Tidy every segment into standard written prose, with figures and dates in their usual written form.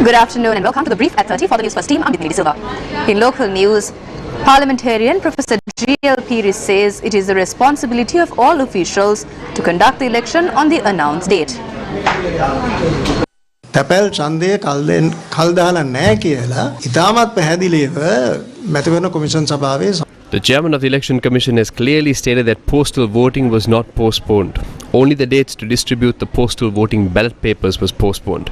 Good afternoon and welcome to the brief at 30 for the Newsfirst team. I'm Nidhi Silva. In local news, parliamentarian Professor Peiris says it is the responsibility of all officials to conduct the election on the announced date. තැපැල් ඡන්දය කල් දාලා නැහැ කියලා ඉතාමත් පැහැදිලිව මැතිවරණ commission සභාවේ. The chairman of the Election Commission has clearly stated that postal voting was not postponed. Only the dates to distribute the postal voting ballot papers was postponed.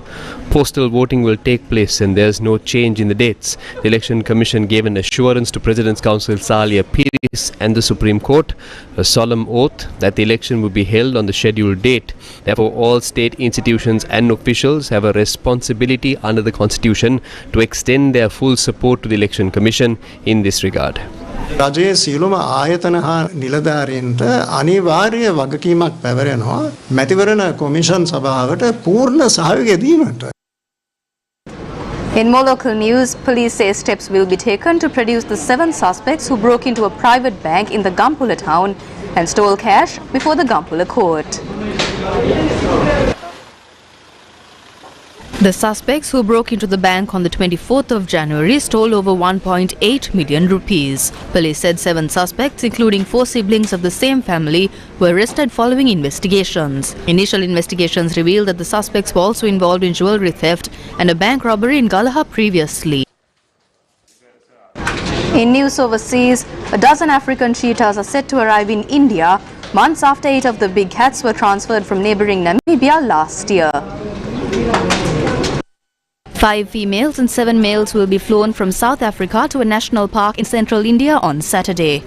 Postal voting will take place and there is no change in the dates. The Election Commission gave an assurance to President's Counsel Salia Peiris and the Supreme Court, a solemn oath that the election will be held on the scheduled date. Therefore, all state institutions and officials have a responsibility under the Constitution to extend their full support to the Election Commission in this regard. රජයේ සියලුම ආයතන හා නිලධාරීන්ට අනිවාර්ය වගකීමක් පැවරෙනවා මැතිවරණ commission සභාවට පූර්ණ සහයෝගය දීමට. In more local news, police say steps will be taken to produce the 7 suspects who broke into a private bank in the Gampula town and stole cash before the Gampula court. The suspects who broke into the bank on the 24th of January stole over 1.8 million rupees. Police said 7 suspects, including 4 siblings of the same family, were arrested following investigations. Initial investigations revealed that the suspects were also involved in jewelry theft and a bank robbery in Galaha previously. In news overseas, a dozen African cheetahs are set to arrive in India months after 8 of the big cats were transferred from neighbouring Namibia last year. 5 females and 7 males will be flown from South Africa to a national park in central India on Saturday.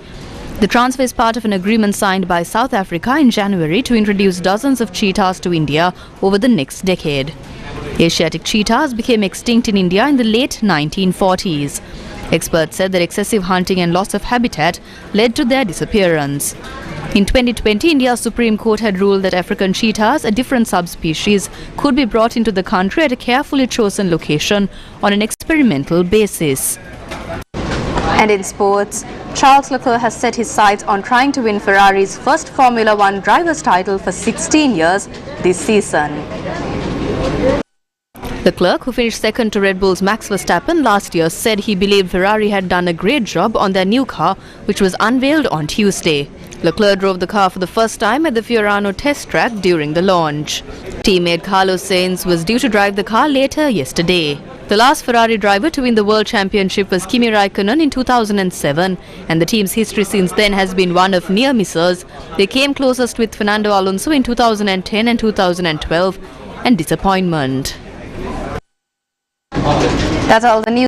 The transfer is part of an agreement signed by South Africa in January to introduce dozens of cheetahs to India over the next decade. Asiatic cheetahs became extinct in India in the late 1940s. Experts said that excessive hunting and loss of habitat led to their disappearance. In 2020, India's Supreme Court had ruled that African cheetahs, a different subspecies, could be brought into the country at a carefully chosen location on an experimental basis. And in sports, Charles Leclerc has set his sights on trying to win Ferrari's first Formula One driver's title for 16 years this season. Leclerc, who finished second to Red Bull's Max Verstappen last year, said he believed Ferrari had done a great job on their new car, which was unveiled on Tuesday. Leclerc drove the car for the first time at the Fiorano test track during the launch. Teammate Carlos Sainz was due to drive the car later yesterday. The last Ferrari driver to win the World Championship was Kimi Raikkonen in 2007, and the team's history since then has been one of near misses. They came closest with Fernando Alonso in 2010 and 2012, and disappointment. That's all the news.